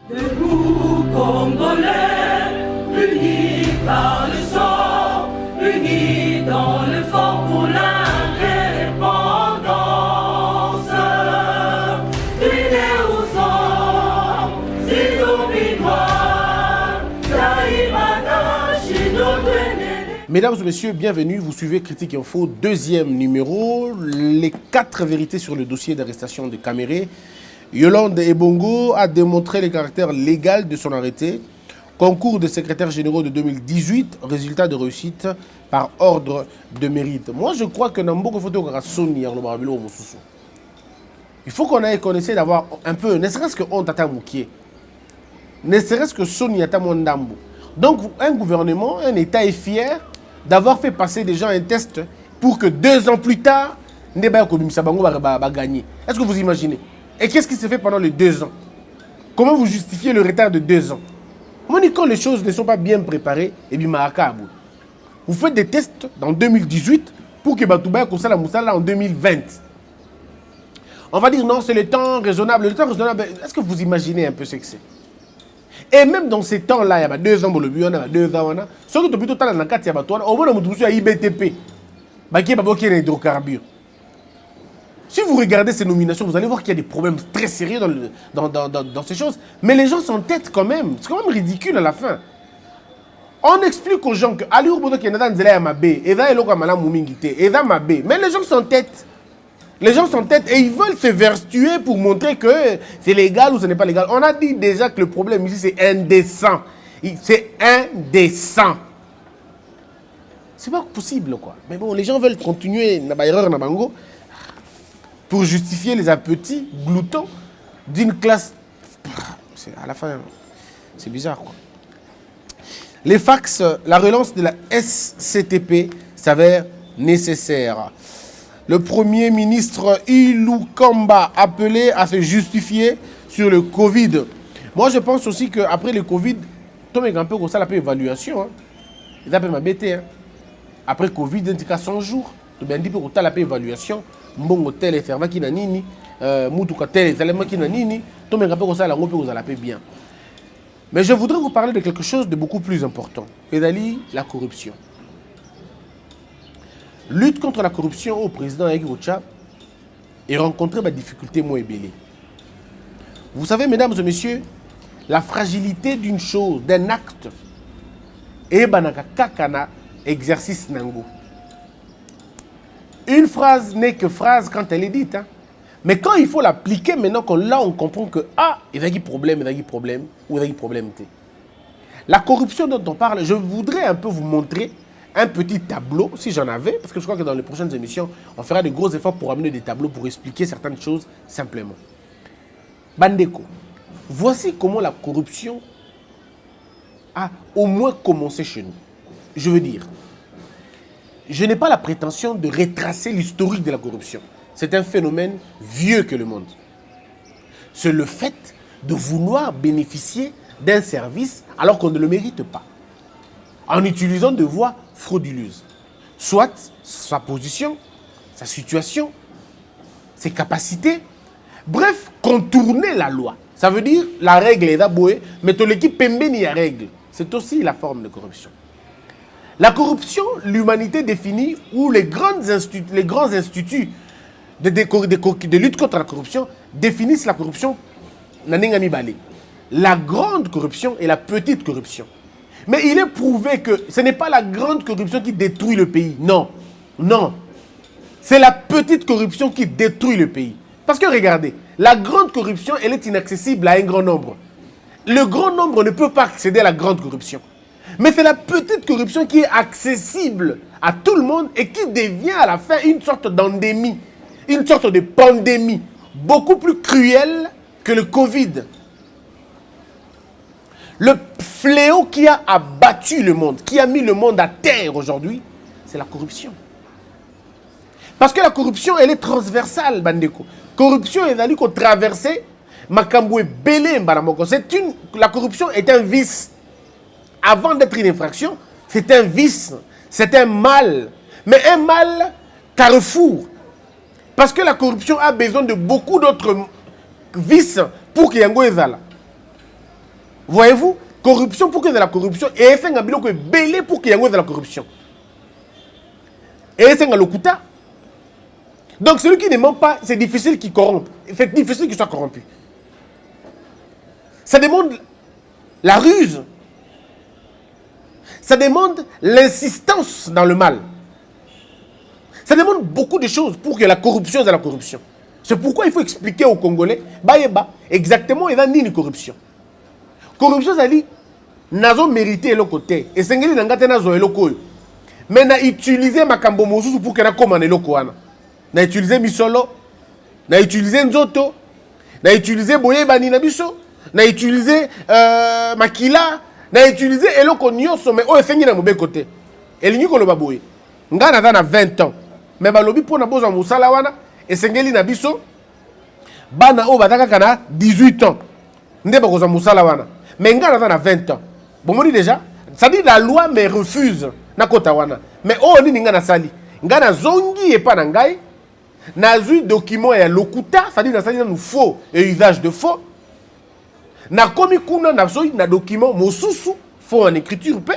Debout Congolais, unis par le sang, unis dans le fort pour l'indépendance. Unis aux hommes, ces obligeoires, Taïmana, Chidotene. Mesdames et messieurs, bienvenue. Vous suivez Critique Info, deuxième numéro. Les 4 vérités sur le dossier d'arrestation de Caméré. Yolande Ebongo a démontré le caractère légal de son arrêté. Concours de secrétaire généraux de 2018, résultat de réussite par ordre de mérite. Moi, je crois que Nambo Foto Sony, il faut qu'on essaie d'avoir un peu, ne serait-ce que honte à Moukié, ne serait-ce que Sony à Mondambo. Donc, un gouvernement, un État est fier d'avoir fait passer des gens un test pour que 2 ans plus tard, Ndeba Sabango va gagner. Est-ce que vous imaginez? Et qu'est-ce qui s'est fait pendant les 2 ans? Comment vous justifiez le retard de 2 ans? Comment dit quand les choses ne sont pas bien préparées, et bien Marakabou. Vous faites des tests en 2018 pour que Batouba Koussala Moussala en 2020. On va dire non, c'est le temps raisonnable. Le temps raisonnable, est-ce que vous imaginez un peu ce que c'est? Et même dans ces temps-là, il y a 2 ans, il y a 2 ans, ce que tu peux tout à l'heure, il y a au moins il y a IBTP, il y a hydrocarbures. Si vous regardez ces nominations, vous allez voir qu'il y a des problèmes très sérieux dans ces choses. Mais les gens s'entêtent quand même. C'est quand même ridicule à la fin. On explique aux gens que Ali Urbodo qui est dans Zela Mabé, Eza Eloko Amala Moumingite, Eza Mabé. Mais les gens s'entêtent. Les gens s'entêtent et ils veulent se vertuer pour montrer que c'est légal ou ce n'est pas légal. On a dit déjà que le problème ici, c'est indécent. C'est indécent. C'est pas possible, quoi. Mais bon, les gens veulent continuer Nabayereur Nabango pour justifier les appétits gloutons d'une classe. À la fin, c'est bizarre, quoi. Les fax, la relance de la SCTP s'avère nécessaire. Le Premier ministre Ilou Kamba appelé à se justifier sur le Covid. Moi, je pense aussi qu'après le Covid, tout le monde un peu comme ça, la évaluation. Ils appellent ma BT. Après Covid, il y a 100 jours. Tout le monde dit que la évaluation. Mbongo tel et ferma qui nanini, mutuka tel et zalema qui nanini, tout le monde ça la ngopé vous allez bien. Mais je voudrais vous parler de quelque chose de beaucoup plus important. Et d'aller la corruption. Lutte contre la corruption au président Aïki Gocha et rencontrer des difficultés moins ébélées. Vous savez, mesdames et messieurs, la fragilité d'une chose, d'un acte, et banaka kakana exercice nango. Une phrase n'est que phrase quand elle est dite. Hein. Mais quand il faut l'appliquer, maintenant là on comprend que il y a un problème, ou il y a un problème. La corruption dont on parle, je voudrais un peu vous montrer un petit tableau, si j'en avais, parce que je crois que dans les prochaines émissions, on fera de gros efforts pour amener des tableaux pour expliquer certaines choses simplement. Bandeko, voici comment la corruption a au moins commencé chez nous. Je veux dire, je n'ai pas la prétention de retracer l'historique de la corruption. C'est un phénomène vieux que le monde. C'est le fait de vouloir bénéficier d'un service alors qu'on ne le mérite pas. En utilisant des voies frauduleuses. Soit sa position, sa situation, ses capacités. Bref, contourner la loi. Ça veut dire la règle est d'aboué, mais ton équipe pembe ni la règle. C'est aussi la forme de corruption. La corruption, l'humanité définit, ou les grands instituts de lutte contre la corruption définissent la corruption. La grande corruption et la petite corruption. Mais il est prouvé que ce n'est pas la grande corruption qui détruit le pays. Non, non. C'est la petite corruption qui détruit le pays. Parce que regardez, la grande corruption, elle est inaccessible à un grand nombre. Le grand nombre ne peut pas accéder à la grande corruption. Mais c'est la petite corruption qui est accessible à tout le monde et qui devient à la fin une sorte d'endémie, une sorte de pandémie, beaucoup plus cruelle que le Covid. Le fléau qui a abattu le monde, qui a mis le monde à terre aujourd'hui, c'est la corruption. Parce que la corruption, elle est transversale, Bandeko. Corruption, elle a dit qu'on traversait Makamboué Belé Mbaramoko. La corruption est un vice. Avant d'être une infraction, c'est un vice, c'est un mal. Mais un mal carrefour. Parce que la corruption a besoin de beaucoup d'autres vices pour qu'il y ait un goézala. Voyez-vous, corruption pour qu'il y ait de la corruption, et c'est un biloko belé pour qu'il y ait de la corruption. Et c'est un lokuta. Donc celui qui ne ment pas, c'est difficile qu'il corrompe. C'est difficile qu'il soit corrompu. Ça demande la ruse. Ça demande l'insistance dans le mal. Ça demande beaucoup de choses pour que la corruption soit la corruption. C'est pourquoi il faut expliquer aux Congolais, exactement, il y a ni corruption. Corruption, ça dit, nazo mérité le côté. Et c'est ngeli nangate nazo eloko. Mais na utiliser makambo mosusu pour que na komane eloko wana. Na utiliser misolo, na utiliser nzoto, na utiliser boyebani na biso, na utiliser makila, na utiliser eloko nyonso mais oyo sengi na mobe côté. Elingi koloba boye. Nga na 20 ans. Mais balobi pona boza musala wana esengeli na biso bana o bataka kana 18 ans. Nde bakoza musala wana. Mais nga na 20 ans. Bon moni déjà, ça dit la loi me refuse na kota wana. Mais oh nini nga na sali. Nga na zongi e pa na ngai. Na zui document ya lokuta, ça dit na sali na faux et usage de faux. Na komi kuna na zoi na document mosusu faux en écriture pe.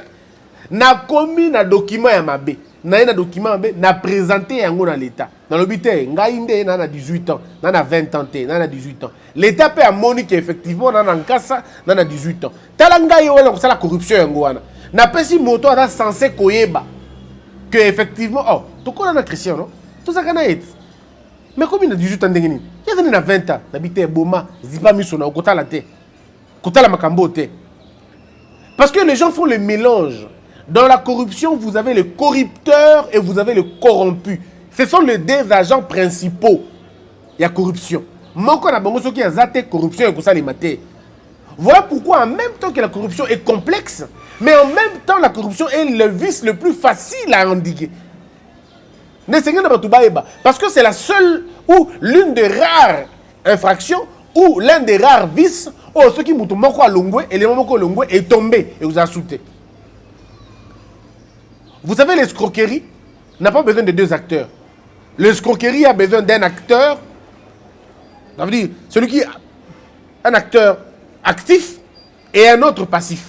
Na komi na document ya mabe. Na document mabe na présenter yango na l'état. Dans le but ngai nde na 18 ans, na 20 ans te, na 18 ans. L'état peut a monique effectivement na nkasa na 18 ans. Tala ngai wala ko sala corruption yango wana. Na pesi moto ana censé koyeba que effectivement oh, to ko na Christian non? Tout ça kana et. Mais comme il a 18 ans ndengeni. Il y a 20 ans, n'habite boma, zipa miso na okotala te. Kotala makambo te. Parce que les gens font le mélange. Dans la corruption, vous avez le corrupteur et vous avez le corrompu. Ce sont les deux agents principaux. Il y a corruption. Moko na bango soki azate corruption et kosa les maté. Voilà pourquoi en même temps que la corruption est complexe, mais en même temps la corruption est le vice le plus facile à endiguer. Parce que c'est la seule ou l'une des rares infractions ou l'un des rares vices où ceux qui mouton moko alongwe et les moko alongwe est tombé et vous a sauté. Vous savez, l'escroquerie n'a pas besoin de deux acteurs. L'escroquerie a besoin d'un acteur, ça veut dire celui qui est un acteur actif et un autre passif.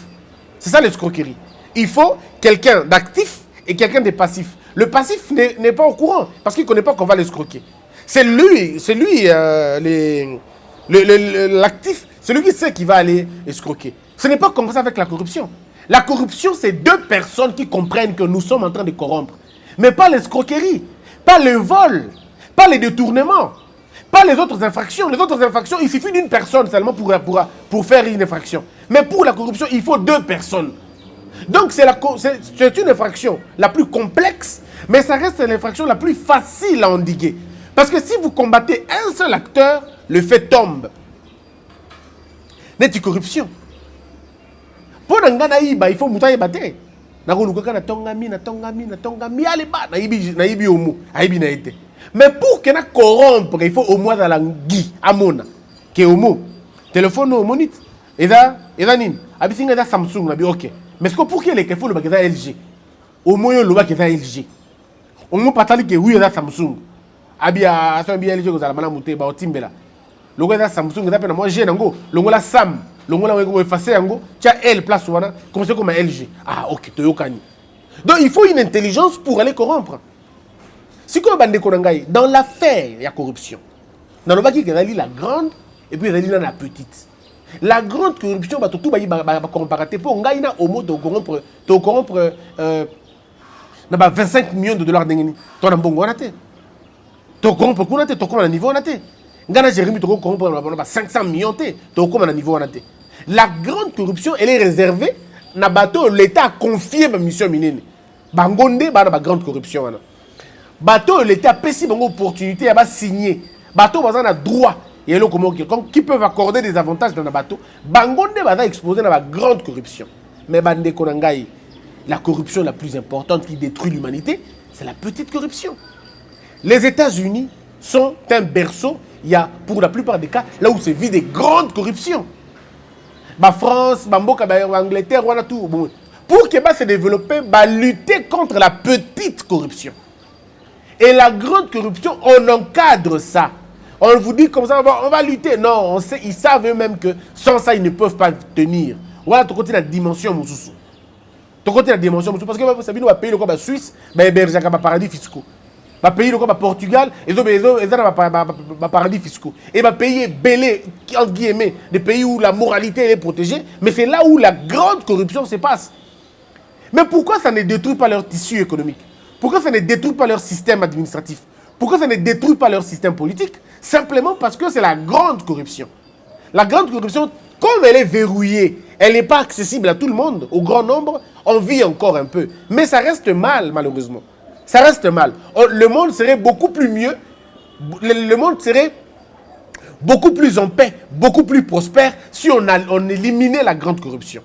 C'est ça l'escroquerie. Il faut quelqu'un d'actif et quelqu'un de passif. Le passif n'est pas au courant parce qu'il ne connaît pas qu'on va l'escroquer. C'est lui l'actif, celui qui sait qu'il va aller escroquer. Ce n'est pas comme ça avec la corruption. La corruption, c'est deux personnes qui comprennent que nous sommes en train de corrompre. Mais pas l'escroquerie, pas le vol, pas les détournements, pas les autres infractions. Les autres infractions, il suffit d'une personne seulement pour faire une infraction. Mais pour la corruption, il faut deux personnes. Donc c'est une infraction la plus complexe, mais ça reste l'infraction la plus facile à endiguer. Parce que si vous combattez un seul acteur, le fait tombe. N'est-ce corruption? Pour n'angana iba, il faut mutaye bate. Na kuluka na tongami, allez ba na ibi omo, aibi na été. Mais pour que na corrompre, il faut au moins dans la gui amona. Que omo. Téléphone au monite. Eda nin. Abisinga da Samsung na bi OK. Mais ce que pour que les faut le bagage LG. Au moins le bagage LG. On mo patali que oui da Samsung. Abi a so bi LG ko za mana muté ba otimbela. Le gars da Samsung da pena moi j'ai nango, le ngola Sam. Le monde a effacé un go, tu as L place voilà, comme c'est comme un LG. Ah ok, tu es donc il faut une intelligence pour aller corrompre. Si comme bande konangai dans l'affaire il y a corruption. Dans le baki il y a la grande et puis il y a la petite. La grande corruption ba tout ba comparaté pour ngai na au mot de corrompre na ba 25 millions de dollars d'engeni. Toi na bongo na te. To corrompre kuna te, to comme na niveau na te. Ngana Jérémy to corrompre na 500 millions te, to comme na niveau na te. La grande corruption, elle est réservée na bateau l'État a confié ma mission minine. Bangonde ba na grande corruption wana. Bateau l'État a payé une opportunité à signer. Bateau bazan a droit et le comment qui peuvent accorder des avantages dans le bateau. Bangonde va exposer dans la grande corruption. Mais bande konangai, la corruption la plus importante qui détruit l'humanité, c'est la petite corruption. Les États-Unis sont un berceau, il y a pour la plupart des cas là où se vit des grandes corruptions. France, Angleterre, voilà tout. Pour que se développer, lutter contre la petite corruption. Et la grande corruption, on encadre ça. On vous dit comme ça, on va lutter. Non, ils savent eux-mêmes que sans ça, ils ne peuvent pas tenir. Voilà, tu continues la dimension, Moussou. Tu continues la dimension, Moussou. Parce que ça va payer le quoi, Suisse, héberger dans paradis fiscaux. Va payer le quoi, Portugal, et dans paradis fiscaux. Et va payer belé, entre guillemets, des pays où la moralité est protégée. Mais c'est là où la grande corruption se passe. Mais pourquoi ça ne détruit pas leur tissu économique? Pourquoi ça ne détruit pas leur système administratif? Pourquoi ça ne détruit pas leur système politique? Simplement parce que c'est la grande corruption. La grande corruption, comme elle est verrouillée, elle n'est pas accessible à tout le monde, au grand nombre, on vit encore un peu. Mais ça reste mal, malheureusement. Ça reste mal. Le monde serait beaucoup plus mieux, le monde serait beaucoup plus en paix, beaucoup plus prospère si on éliminait la grande corruption.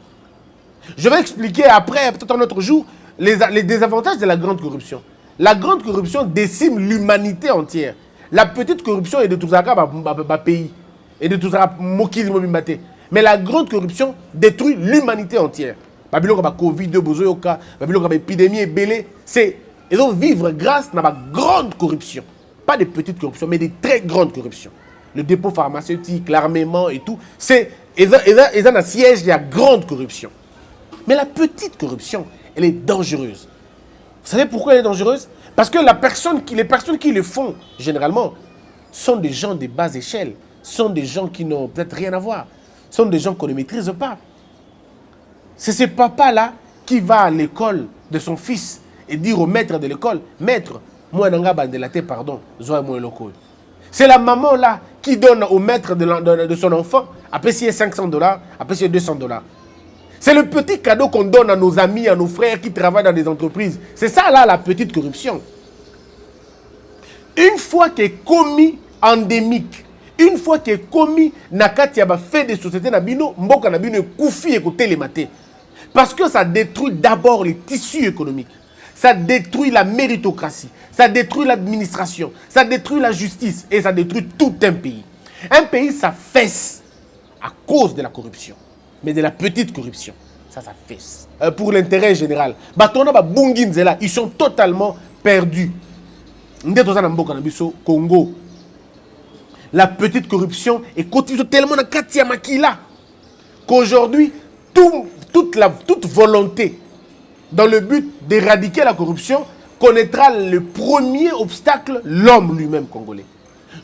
Je vais expliquer après, peut-être un autre jour, les désavantages de la grande corruption. La grande corruption décime l'humanité entière. La petite corruption est de tout ça, pays. Et de tout ça, mais la grande corruption détruit l'humanité entière. Babylone a Covid, Babylone a épidémie, ils vont vivre grâce à la grande corruption. Pas des petites corruptions, mais des très grandes corruptions. Le dépôt pharmaceutique, l'armement et tout, ils ont un siège de la grande corruption. Mais la petite corruption, elle est dangereuse. Vous savez pourquoi elle est dangereuse? Parce que les personnes qui le font, généralement, sont des gens de bas échelle, sont des gens qui n'ont peut-être rien à voir, sont des gens qu'on ne maîtrise pas. C'est ce papa-là qui va à l'école de son fils et dire au maître de l'école, « Maître, moi, je vais pardon, c'est la maman-là qui donne au maître de son enfant, après si $500, après si $200. C'est le petit cadeau qu'on donne à nos amis, à nos frères qui travaillent dans des entreprises. C'est ça, là, la petite corruption. Une fois qu'elle est commis endémique, une fois qu'elle est commis, nakati yaba fait des sociétés nabino, mboka nabino koufi écouter les matés. Parce que ça détruit d'abord les tissus économiques. Ça détruit la méritocratie. Ça détruit l'administration. Ça détruit la justice. Et ça détruit tout un pays. Un pays, ça fesse à cause de la corruption. Mais de la petite corruption. Ça fesse. Pour l'intérêt général. Ils sont totalement perdus. Congo. La petite corruption est continue tellement dans Katia Makila qu'aujourd'hui, toute volonté dans le but d'éradiquer la corruption connaîtra le premier obstacle, l'homme lui-même congolais.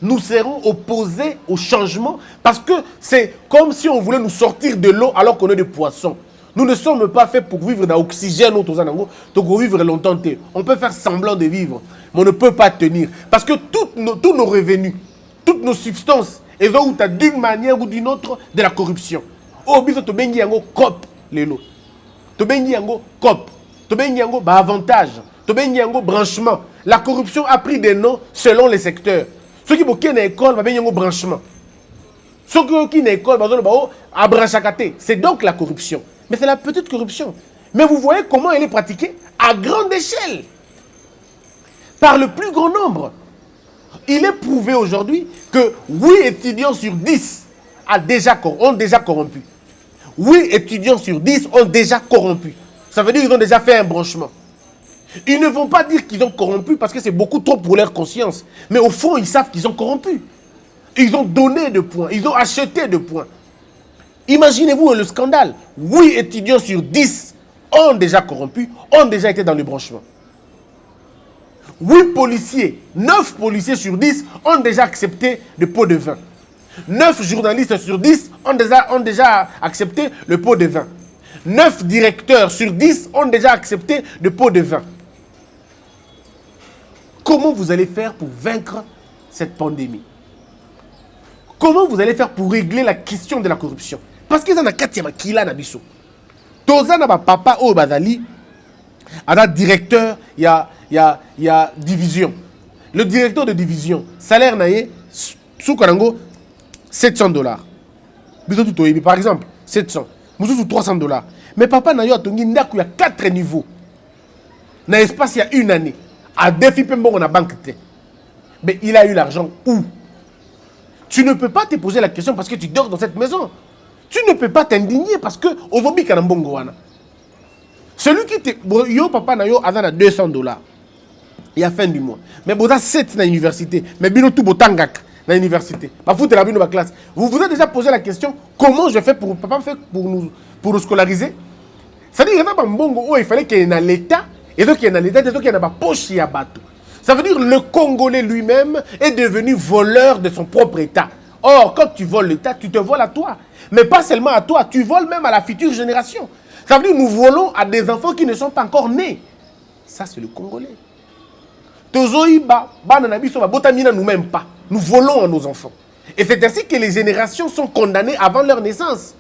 Nous serons opposés au changement parce que c'est comme si on voulait nous sortir de l'eau alors qu'on est des poissons. Nous ne sommes pas faits pour vivre dans l'oxygène, pour vivre longtemps. On peut faire semblant de vivre, mais on ne peut pas tenir. Parce que tous nos revenus, toutes nos substances, elles vont d'une manière ou d'une autre de la corruption. Au biso to bengi yango cop lelo. To bengi yango cop. To bengi yango avantage. To bengi yango branchement. La corruption a pris des noms selon les secteurs. Ceux qui boquent dans l'école, bengi yango branchement. Ceux qui boquent dans l'école, abranchakate. C'est donc la corruption. Mais c'est la petite corruption. Mais vous voyez comment elle est pratiquée à grande échelle. Par le plus grand nombre. Il est prouvé aujourd'hui que 8 étudiants sur 10 ont déjà corrompu. 8 étudiants sur 10 ont déjà corrompu. Ça veut dire qu'ils ont déjà fait un branchement. Ils ne vont pas dire qu'ils ont corrompu parce que c'est beaucoup trop pour leur conscience. Mais au fond, ils savent qu'ils ont corrompu. Ils ont donné de points. Ils ont acheté de points. Imaginez-vous le scandale. 8 étudiants sur 10 ont déjà corrompu, ont déjà été dans le branchement. 8 policiers, 9 policiers sur 10 ont déjà accepté le pot de vin. 9 journalistes sur 10 ont déjà accepté le pot de vin. 9 directeurs sur 10 ont déjà accepté le pot de vin. Comment vous allez faire pour vaincre cette pandémie? Comment vous allez faire pour régler la question de la corruption? Parce qu'ils en ont 4e qui l'a nabiso. Toza na papa o bazali, ada directeur, il y a division. Le directeur de division, salaire naïe, sous Karango, $700. Par exemple, 700. Moussou sous $300. Mais papa naïe a tongi ndaku, il y a 4 niveaux. Dans l'espace, il y a une année. À défi pembo, on a banque. Mais il a eu l'argent où? Tu ne peux pas te poser la question parce que tu dors dans cette maison. Tu ne peux pas t'indigner parce que aujourd'hui, celui qui te. Yo, papa, na yo, a $200. Il y a fin du mois. Mais vous avez 7 dans l'université. Mais bino tout botangak. dans l'université. Vous vous êtes déjà posé la question, comment je fais pour papa fait pour nous scolariser? C'est-à-dire il fallait qu'il y ait dans l'État, et donc il y ait dans l'État, et donc il y ait dans la poche à bateau. Ça veut dire le Congolais lui-même est devenu voleur de son propre État. Or, quand tu voles l'État, tu te voles à toi. Mais pas seulement à toi, tu voles même à la future génération. Ça veut dire que nous volons à des enfants qui ne sont pas encore nés. Ça, c'est le Congolais. Nous-mêmes pas. Nous volons à nos enfants. Et c'est ainsi que les générations sont condamnées avant leur naissance.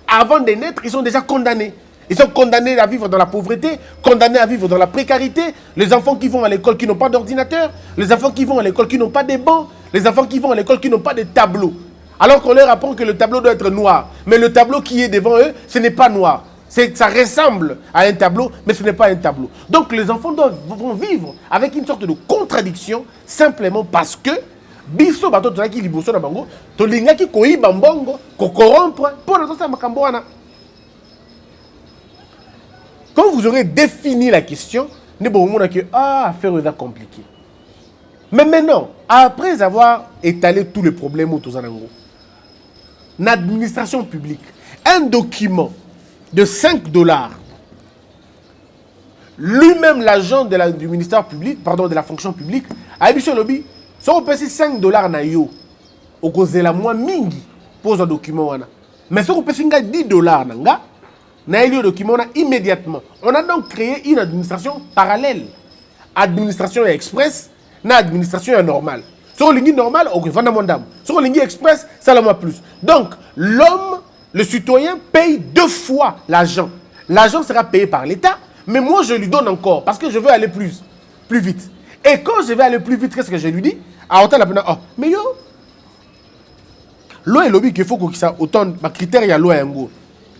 Avant de naître, ils sont déjà condamnés. Ils sont condamnés à vivre dans la pauvreté, condamnés à vivre dans la précarité. Les enfants qui vont à l'école qui n'ont pas d'ordinateur, les enfants qui vont à l'école qui n'ont pas de bancs, les enfants qui vont à l'école qui n'ont pas de tableaux. Alors qu'on leur apprend que le tableau doit être noir. Mais le tableau qui est devant eux, ce n'est pas noir. Ça ressemble à un tableau, mais ce n'est pas un tableau. Donc les enfants vont vivre avec une sorte de contradiction, simplement parce que biso bato tolaki liboso na bango, tolingaki koyiba mbongo, ko corrompre pour la tosa makambo wana. Quand vous aurez défini la question, ne bon monde que affaire est compliquée. Mais maintenant, après avoir étalé tous les problèmes autour de Zanango, l'administration publique, un document de 5 $, lui-même l'agent du ministère public, pardon, de la fonction publique, a dit sur le lobby, si on paye 5 $ na yo, au cause de la moins mingi, pose un document wana. Mais si on paye 10 $ nanga, na yo document immédiatement. On a donc créé une administration parallèle. Administration express, na administration normale. Sur le ligne normal, ok, vandamondam. Sur le ligne express, ça la moins plus. Donc, l'homme, le citoyen paye 2 fois l'argent. L'argent sera payé par l'État, mais moi je lui donne encore parce que je veux aller plus vite. Et quand je vais aller plus vite, qu'est-ce que je lui dis? Mais yo, loi et lobby qu'il faut qu'il y ait autant de critères, il y a loi yango.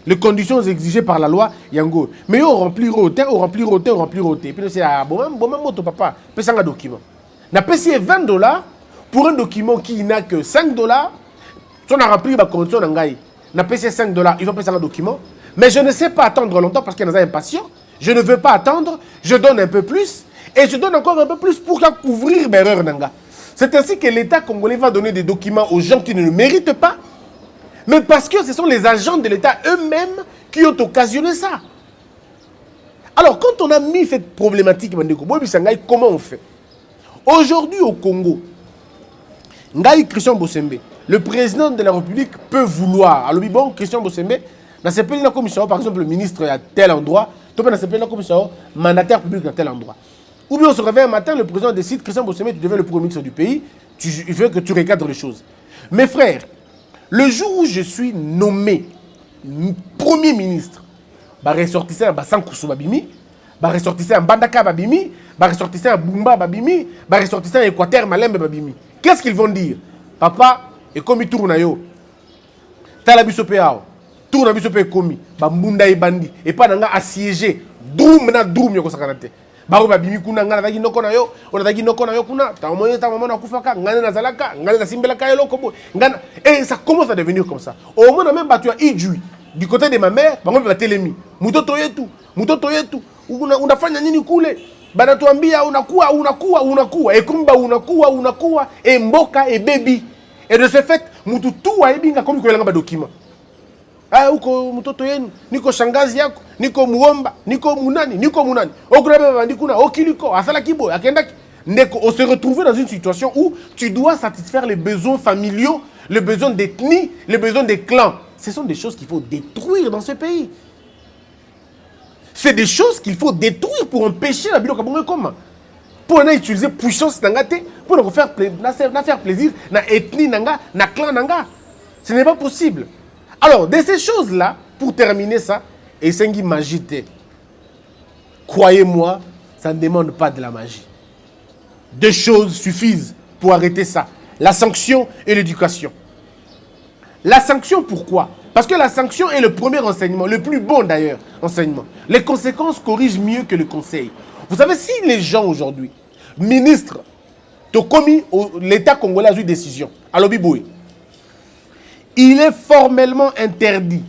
Les conditions exigées par la loi yango. Mais yo remplir au remplir. Et puis c'est bon moto papa, peut ça un document. Na payé 20 $ pour un document qui n'a que 5 $. Si on a rempli la condition d'angaï, na payé 5 $, il faut payer un document. Mais je ne sais pas attendre longtemps parce qu'il y en a impatient. Je ne veux pas attendre, je donne un peu plus. Et je donne encore un peu plus pour couvrir mes erreurs nanga. C'est ainsi que l'État congolais va donner des documents aux gens qui ne le méritent pas. Mais parce que ce sont les agents de l'État eux-mêmes qui ont occasionné ça. Alors, quand on a mis cette problématique, comment on fait? Aujourd'hui au Congo, Ngaï Christian Bossembe, le président de la République peut vouloir. Alors, bon, Christian Bossembe, dans ce pays, la commission, par exemple, le ministre à tel endroit, dans ce pays, la commission, mandataire public à tel endroit. Ou bien on se réveille un matin, le président décide, Christian Bossembe, tu deviens le premier ministre du pays, il veut que tu recadres les choses. Mes frères, le jour où je suis nommé premier ministre, bah ressortissant à Sankousou Babimi, bah ressortissant à Bandaka Babimi, bah ressortissant à Bumba Babimi, bah ressortissant à Équateur Malembe Babimi. Qu'est-ce qu'ils vont dire? Papa, et comme il tourne à yo, Talabisopeao, tourne à Bisope Komi, bah Mbunda et Bandi, et pas d'anga assiégé, Droum na Droum yoko sakanate. Baro babimi kuna ngana dagi noko na yo, on dagi noko na yo kuna, ta maman na kufaka, ngana na zalaka, ngana na simbelaka yelo kobo, ngana. Et ça commence à devenir comme ça. Au moins même battu à Idjui, du côté de ma mère, bango ba telemi. Mutoto yetu, unafanya nini kule? Banatuambia unakuwa, et kumba unakuwa, et mboka et baby. Et de ce fait, mutu tout a ebinga comme ko yanga document. Uko mtoto yenu, niko shangazi yako, niko muomba, niko munani. Okurebe bandi kuna, okiliko, asala kibo, akendaki. Ndeko, on se retrouve dans une situation où tu dois satisfaire les besoins familiaux, les besoins d'ethnie, les besoins des clans. Ce sont des choses qu'il faut détruire dans ce pays. C'est des choses qu'il faut détruire pour empêcher la biloka comment. Pour utiliser puissance nangate, pour nous faire plaisir, na ethnie nanga, na clan nanga. Ce n'est pas possible. Alors, de ces choses-là, pour terminer ça, et c'est une magie. Croyez-moi, ça ne demande pas de la magie. 2 choses suffisent pour arrêter ça. La sanction et l'éducation. La sanction, pourquoi? Parce que la sanction est le premier enseignement, le plus bon d'ailleurs, enseignement. Les conséquences corrigent mieux que le conseil. Vous savez, si les gens aujourd'hui, ministres, l'État congolais a eu décision, à l'Obiboué, il est formellement interdit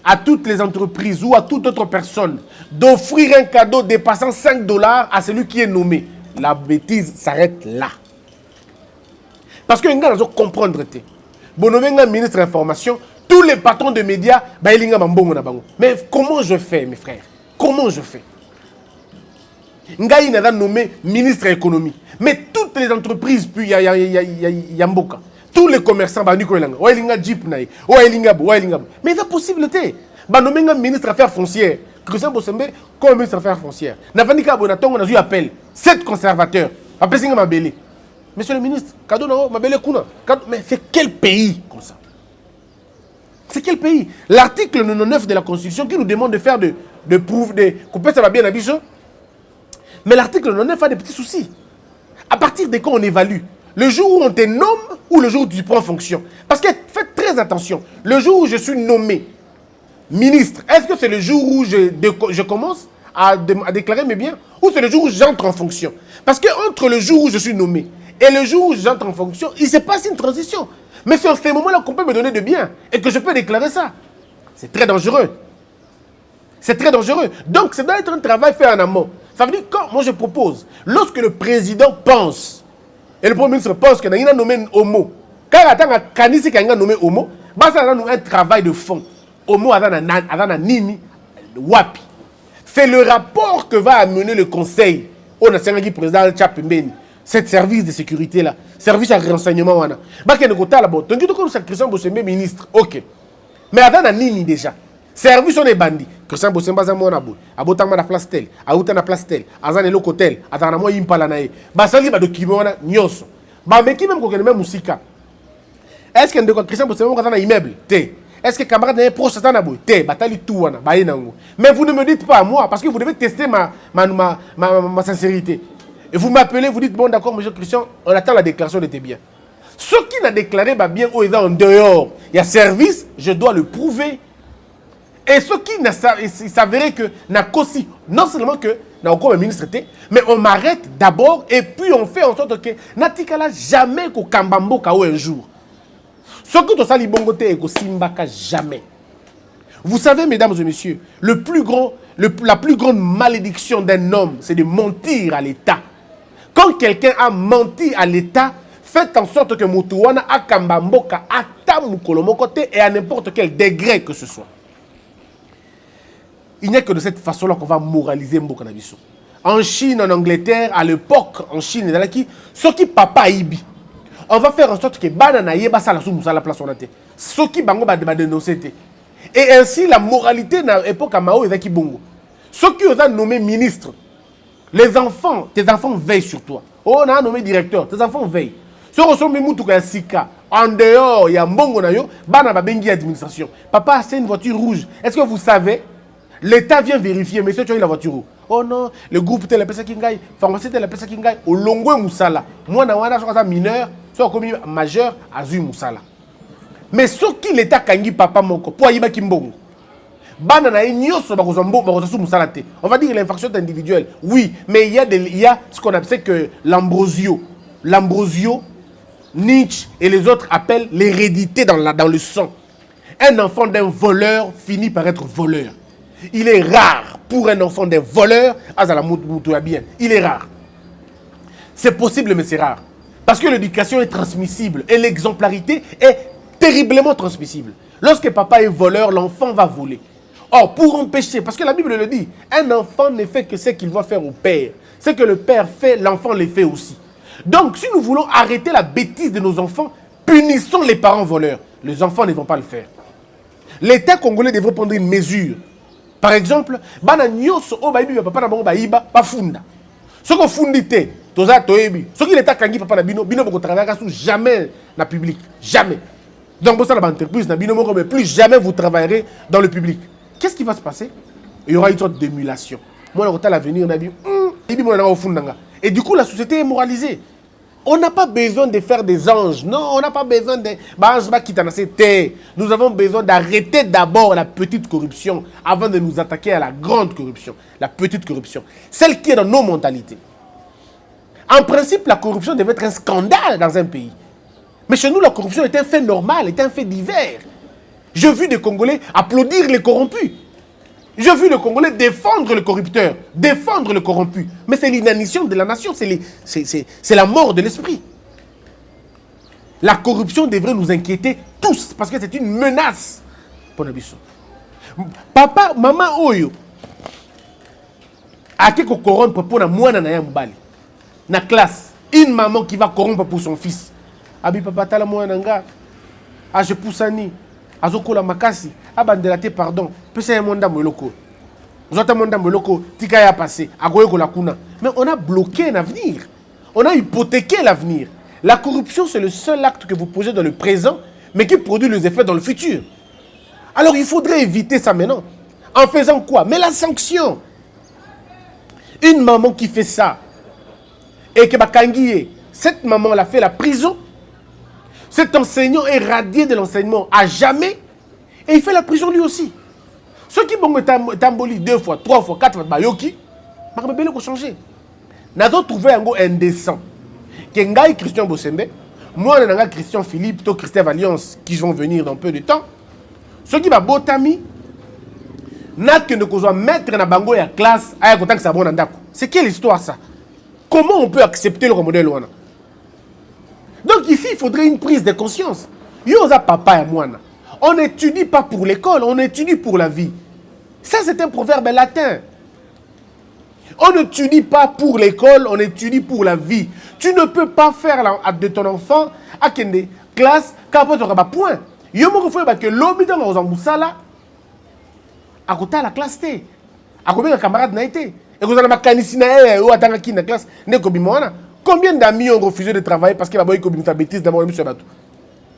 à toutes les entreprises ou à toute autre personne d'offrir un cadeau dépassant 5 $ à celui qui est nommé. La bêtise s'arrête là. Parce que nous devons comprendre. Bon, ministre de l'information, tous les patrons de médias, mais comment je fais, mes frères? Comment je fais? Ngaï n'a nommé ministre de l'économie. Mais toutes les entreprises, puis Yamboka, tous les commerçants, mais il y a possibilité. Nommé ministre des Affaires foncières. Christian Bossembe, comme ministre des Affaires foncières. Navanika Bonaton, on a eu appel. 7 conservateurs. Après, Mabélé. Monsieur le ministre, mais c'est quel pays comme ça? C'est quel pays? L'article 99 de la Constitution qui nous demande de faire de prouver, de couper ça va bien à Bichon. Mais l'article 99 a des petits soucis. À partir de quand on évalue? Le jour où on te nomme ou le jour où tu prends fonction? Parce que faites très attention. Le jour où je suis nommé ministre, est-ce que c'est le jour où je commence à déclarer mes biens ou c'est le jour où j'entre en fonction? Parce que entre le jour où je suis nommé et le jour où j'entre en fonction, il se passe une transition. Mais c'est en ce moment-là qu'on peut me donner de biens et que je peux déclarer ça. C'est très dangereux. C'est très dangereux. Donc, ça doit être un travail fait en amont. Ça veut dire, quand moi je propose, lorsque le président pense, et le premier ministre pense qu'il a nommé Homo, quand il a nommé Homo, ça a un travail de fond. Homo a Nini, Wapi. C'est le rapport que va amener le conseil au national président Tchapembeni. Cet service de sécurité-là, service à renseignement, wana. Parce que nous avons dit que Christian Bossembe ministre, ok. Mais avant, Nini déjà. Service on est bandit. Christian Bossembe a mon abou. Abotama na place tel, Aouta na place tel, Azan et l'hôtel, Atana moi impala nae. Basali ba document na nyoso. Ba mais qui même qu'on même musika. Est-ce que Christian Bossembe a un immeuble? Té. Est-ce que camarade est proche de Tanabou? Té, batali tout wana, ba yenango. Mais vous ne me dites pas à moi parce que vous devez tester ma sincérité. Et vous m'appelez, vous dites, bon d'accord, monsieur Christian, on attend la déclaration de tes biens. Ce qui n'a déclaré ma bien où ils sont en dehors, il y a service, je dois le prouver. Et ce qui s'avérait que n'a qu'aussi, non seulement que n'a encore un ministre, mais on m'arrête d'abord et puis on fait en sorte que Natikala jamais qu'au Kambambo Kao un jour. Ce que tu sali bongote et qu'au Simbaka jamais. Vous savez, mesdames et messieurs, la plus grande malédiction d'un homme, c'est de mentir à l'État. Quand quelqu'un a menti à l'État, faites en sorte que Moutouana a Kambamboka ata Mukolomokote et à n'importe quel degré que ce soit. Il n'y a que de cette façon-là qu'on va moraliser Mboka Nabiso. En Chine, en Angleterre, à l'époque, en Chine et dans la qui, ce qui papa ibi, on va faire en sorte que banana yeba sala sou musala place on a été. Ce qui bango ba dénoncer. Et ainsi la moralité dans l'époque à Mao et Zaki Bongo. Ceux qui ont nommé ministre, les enfants, tes enfants veillent sur toi. On a nommé directeur, tes enfants veillent. Ceux qui sont mis Sika, en dehors, il y a Mbongo Nayo, Bana Babengi administration. Papa, c'est une voiture rouge. Est-ce que vous savez, l'État vient vérifier, monsieur, tu as eu la voiture rouge. Oh non, le groupe tel la pesa kingai, pharmacie tel la pesa kingai, au longo Moussala. Moi, na soit mineur, soit commis majeur, azu Moussala. Mais ce qui l'État kangi papa moko, pour Aïba Kimbongo. On va dire l'infraction individuelle. Oui, mais il y a ce qu'on appelle que l'ambrosio. L'ambrosio, Nietzsche et les autres appellent l'hérédité dans le sang. Un enfant d'un voleur finit par être voleur. Il est rare pour un enfant d'un voleur, il est rare. C'est possible, mais c'est rare. Parce que l'éducation est transmissible et l'exemplarité est terriblement transmissible. Lorsque papa est voleur, l'enfant va voler. Or, pour empêcher, parce que la Bible le dit, un enfant ne fait que ce qu'il va faire au père. Ce que le père fait, l'enfant le fait aussi. Donc, si nous voulons arrêter la bêtise de nos enfants, punissons les parents voleurs. Les enfants ne vont pas le faire. L'État congolais devrait prendre une mesure. Par exemple, ce qu'on fundite, ce qui l'État kangi papa na bino, bino boko travailler jamais dans le public, jamais. Donc, vous avez une entreprise, mais plus jamais vous travaillerez dans le public. Qu'est-ce qui va se passer? Il y aura une sorte d'émulation. Moi, on va l'avenir, on a dit, et du coup, la société est moralisée. On n'a pas besoin de faire des anges. Non, on n'a pas besoin de... Nous avons besoin d'arrêter d'abord la petite corruption avant de nous attaquer à la grande corruption. La petite corruption. Celle qui est dans nos mentalités. En principe, la corruption devait être un scandale dans un pays. Mais chez nous, la corruption est un fait normal, est un fait divers. J'ai vu des Congolais applaudir les corrompus. J'ai vu les Congolais défendre le corrupteur, défendre le corrompu. Mais c'est l'inanition de la nation, c'est la mort de l'esprit. La corruption devrait nous inquiéter tous parce que c'est une menace pour nos bisous. Papa, maman, oyo, a qui corrompre pour la moine na mbali. Na classe, une maman qui va corrompre pour son fils. Abi papa tala moine nga. Ah je pousse ani. Azoko la makasi. Abandelate pardon. Pesa ya monda moloko. Vous avez monda moloko. Tika ya passé. Agoye ko la kuna. Mais on a bloqué l'avenir. On a hypothéqué l'avenir. La corruption, c'est le seul acte que vous posez dans le présent, mais qui produit les effets dans le futur. Alors il faudrait éviter ça maintenant. En faisant quoi? Mais la sanction. Une maman qui fait ça, et que Bakangiye, cette maman l'a fait la prison, cet enseignant est radié de l'enseignement à jamais, et il fait la prison lui aussi. Ceux qui vont tamboli 2 fois, 3 fois, 4 fois, bayoki, il faut changer. Nous avons trouvé un go indécent. Kengai Christian Bosembe, moi, on a Christian Philippe, toi Christophe Alliance, qui vont venir dans peu de temps. Ceux qui vont botami, n'a que nous devons mettre dans bango ya classe, à côté que ça bon andako. C'est quelle histoire ça? Comment on peut accepter le modèle ouana? Donc ici, il faudrait une prise de conscience. Yoza papa et moi. On n'étudie pas pour l'école, on étudie pour la vie. Ça, c'est un proverbe latin. On n'étudie pas pour l'école, on étudie pour la vie. Tu ne peux pas faire de ton enfant à une classe quand tu n'auras pas point. Yo mo faut que l'homme dans aux amboussala à côté de la classe T. À combien de camarades n'a été? Et vous avez ma canicina ou attendre qui dans la classe ne kobimona. Combien d'amis ont refusé de travailler parce qu'il va boire une bêtise dans mon bateau?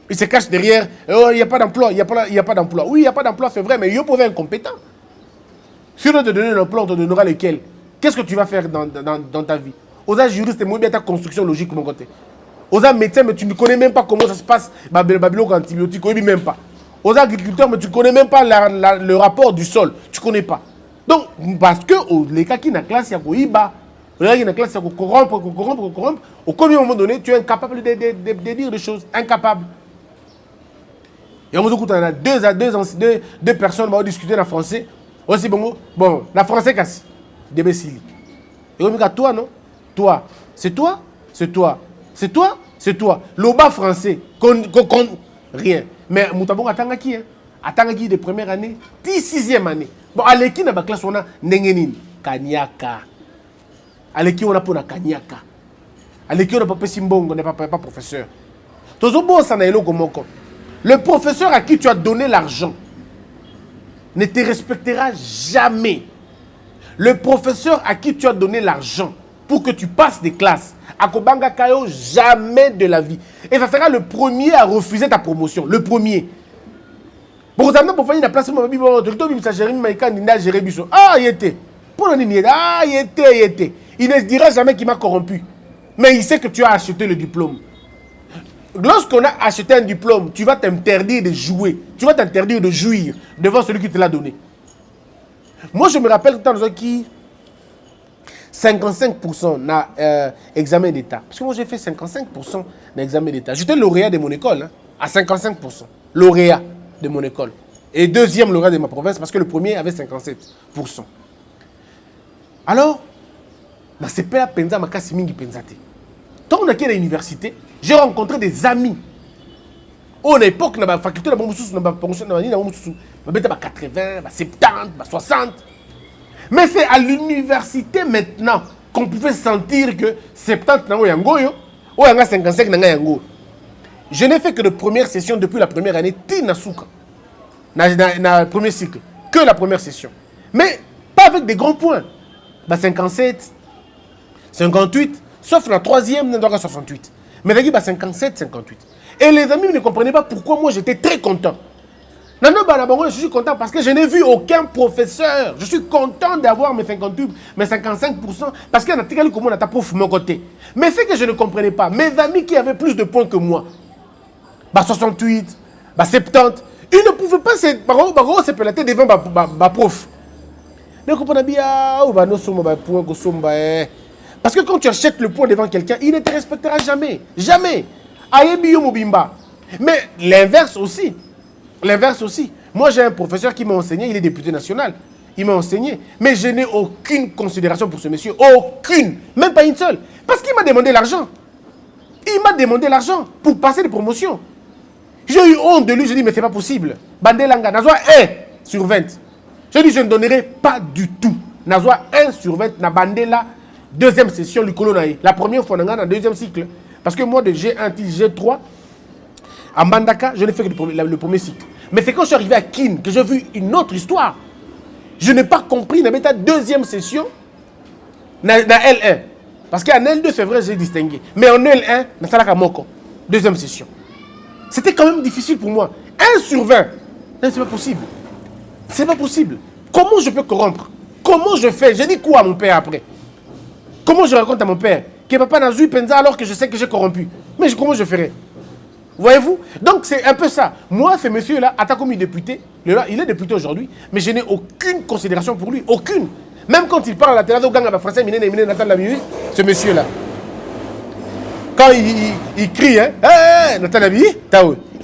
Ils se cachent derrière, oh, il n'y a pas d'emploi, il n'y a pas d'emploi. Oui, il n'y a pas d'emploi, c'est vrai, mais il y a pas incompétent. Si on te donne l'emploi, on te donnera lequel? Qu'est-ce que tu vas faire dans ta vie? Aux juristes, c'est moins bien ta construction logique de mon côté. Aux médecins, mais tu ne connais même pas comment ça se passe. Babylone antibiotique, oui, même pas. Aux agriculteurs, mais tu ne connais même pas le rapport du sol. Tu ne connais pas. Donc, parce que les cas qui sont dans la classe, il y a Goïba. Les cas qui sont dans la classe, il y a corrompre. Au combien moment donné, tu es incapable de dire des choses. Incapable. Et on vous a deux personnes qui vont discuter en français. Aussi, bon, la français, casse. Débécile. Et on dit toi, non? Toi. C'est toi? C'est toi. C'est toi? C'est toi. Le bas français. Rien. Mais Moutabon attend qui? Attend qui de première année? 6e année. Bon, à l'équipe, dans la classe, on a Nengenin. Kanyaka. À l'équipe, on a pour la Kanyaka. À l'équipe, on n'a pas Simbong, on n'est pas professeur. Le professeur à qui tu as donné l'argent ne te respectera jamais. Le professeur à qui tu as donné l'argent pour que tu passes des classes, à Kobanga Kayo, jamais de la vie. Et ça sera le premier à refuser ta promotion. Le premier. Pour vous amener pour faire une place, ah, il était. Il ne dira jamais qu'il m'a corrompu. Mais il sait que tu as acheté le diplôme. Lorsqu'on a acheté un diplôme, tu vas t'interdire de jouer. Tu vas t'interdire de jouir devant celui qui te l'a donné. Moi, je me rappelle tout le temps qui 55% na examen d'État. Parce que moi, j'ai fait 55% d'examen d'État. J'étais lauréat de mon école, hein, à 55%. Lauréat de mon école. Et deuxième lauréat de ma province, parce que le premier avait 57%. Alors, c'est pas la penza makasi mingi penzate. Tant on a quitté l'université, j'ai rencontré des amis. À l'époque, dans la faculté, dans la promotion, dans la 80, 70, 60. Mais c'est à l'université maintenant qu'on pouvait sentir que 70 na yangoyo, ou 55 na yango. Je n'ai fait que de première session depuis la première année, Tina Souka, dans le premier cycle, que la première session. Mais pas avec des grands points. 57, 58, sauf la troisième, 68. Mais il y a 57, 58. Et les amis ne comprenaient pas pourquoi moi j'étais très content. Je suis content parce que je n'ai vu aucun professeur. Je suis content d'avoir mes 58, mes 55%, parce qu'il y a un comment on a ta prof mon côté. Mais ce que je ne comprenais pas, mes amis qui avaient plus de points que moi, 68, 70, ils ne pouvaient pas se pélater devant ma prof. Parce que quand tu achètes le point devant quelqu'un, il ne te respectera jamais. Jamais. Mais l'inverse aussi. L'inverse aussi. Moi, j'ai un professeur qui m'a enseigné, il est député national. Il m'a enseigné. Mais je n'ai aucune considération pour ce monsieur. Aucune. Même pas une seule. Parce qu'il m'a demandé l'argent. Il m'a demandé l'argent pour passer des promotions. J'ai eu honte de lui, je dis, mais c'est pas possible. Bandelanga, Nazwa 1 sur 20. Je dis, je ne donnerai pas du tout. Nazwa 1 sur 20, na Bandela, deuxième session, la première fois, dans le deuxième cycle. Parce que moi, de G1, G3, à Mbandaka, je n'ai fait que le premier cycle. Mais c'est quand je suis arrivé à Kin que j'ai vu une autre histoire. Je n'ai pas compris, dans la deuxième session, dans L1. Parce qu'en L2, c'est vrai, j'ai distingué. Mais en L1, dans Salaka Moko, deuxième session. C'était quand même difficile pour moi. 1 sur 20. Non, c'est pas possible. C'est pas possible. Comment je peux corrompre? Comment je fais? Je dis quoi à mon père après? Comment je raconte à mon père que papa n'a joué Penza alors que je sais que j'ai corrompu? Mais comment je ferais? Voyez-vous? Donc c'est un peu ça. Moi, ce monsieur-là, attaque comme député, il est député aujourd'hui, mais je n'ai aucune considération pour lui. Aucune. Même quand il parle à la télé, ce monsieur-là. Quand il crie, hein, hey, Nathan Abi, et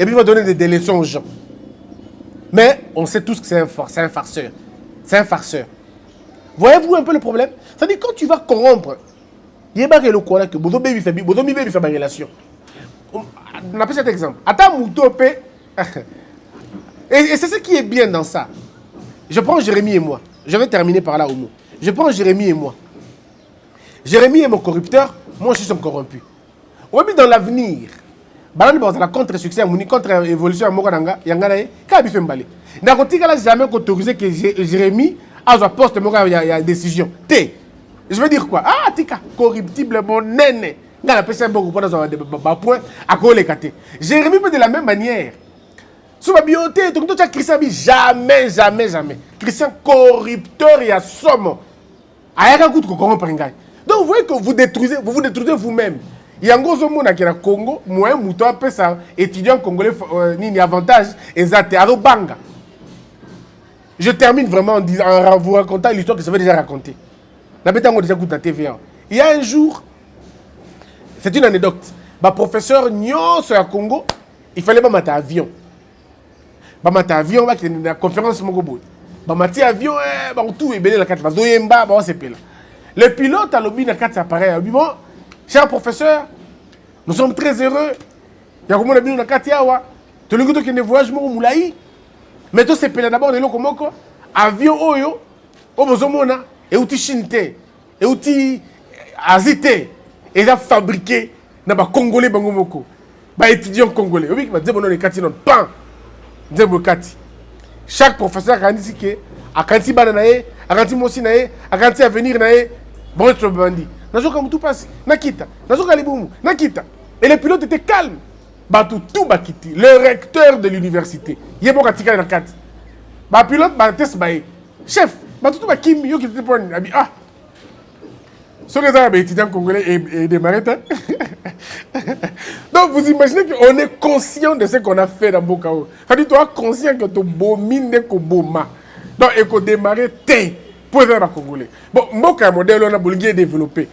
puis il va donner des leçons aux gens. Mais on sait tous que c'est un farceur. C'est un farceur. Voyez-vous un peu le problème? C'est-à-dire quand tu vas corrompre, il y a pas que le quoi que vous avez fait une relation. On appelle cet exemple. Attends, Moutopé. Et c'est ce qui est bien dans ça. Je prends Jérémie et moi. Je vais terminer par là au mot. Je prends Jérémie et moi. Jérémie est mon corrupteur, moi je suis son corrompu. Oui, dans l'avenir, la contre-succès, contre-évolution à Mokananga, il y a un peu de n'a jamais autorisé que Jérémie a un poste, il y a une décision. Je veux dire quoi? Ah, tika, corruptible, mon nene. Dans la PC, beaucoup de points à coller. Jérémie peut de la même manière. Sous ma bioté, Christian, jamais. Christian, corrupteur et à somme. Donc vous voyez que vous vous détruisez vous-même. Il y a un gros monde qui est au Congo, moi, un peu ça, étudiant congolais, ni avantage, exact, à Banga. Je termine vraiment en vous racontant l'histoire que je vais déjà raconter. Il y a un jour, c'est une anecdote, le professeur Nyon sur le Congo, il fallait pas mettre avion. Pas mettre avion, il y a une conférence Mogobo. Pas mettre avion, tout est bien la carte, le pilote a lobby dans 4 appareils. Il dit, bon, cher professeur, nous sommes très heureux. Il y a comme on a bien dans 4 yawa. Tu le goût qui ne voyage pas au Moulaï. Mais tout c'est d'abord de l'Okomoko. Avion Oyo, Obozomona, et outil Chinte, et outil Azité, et ils ont fabriqué dans les Congolais Bangomoko. Les étudiants congolais. Oui, mais bon, les Katinon, pan. Chaque professeur a dit que, à Kanti Bananae, à Kanti Mosinae, à Kanti Avenir Nae, bon, tu bandit. Nazo comme tout passe, Nakita, Nazo Kaliboum, Nakita. Et les pilotes étaient calmes. Batou tout Bakiti, le recteur de l'université. Yebo Katika na kat. Ba pilote ba test bae. Chef, Batou tout Bakim yo qui était pour ah. Ce que ça a étudiant congolais et des maritimes. Donc vous imaginez qu'on est conscient de ce qu'on a fait dans Bokao. C'est-à-dire que tu es conscient que tu bomines de Koboma. Donc il faut démarrer pour les Congolais. Bon, Moka modèle on a Bolivie développé.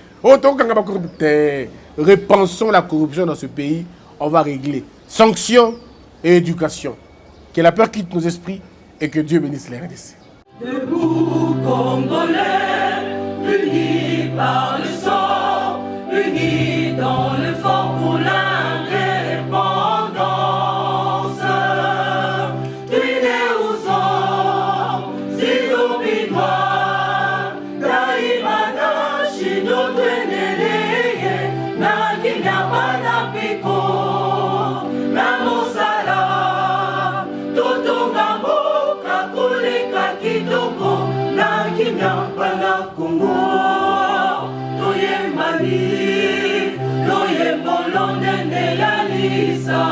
Repensons la corruption dans ce pays, on va régler. Sanctions et éducation. Que la peur quitte nos esprits et que Dieu bénisse les RDC. Debout Congolais, unis par le sang, unis dans le fort pour l'indépendance. Tués aux hommes, si oublie-moi, Daimana, Chino, Tweneleye, Nakinyamana Piko, Namosala, Totongambo, Kakuleka Kitoko, Nakinyamana Kongo, Toyemani, Toyembolonene Yalisa.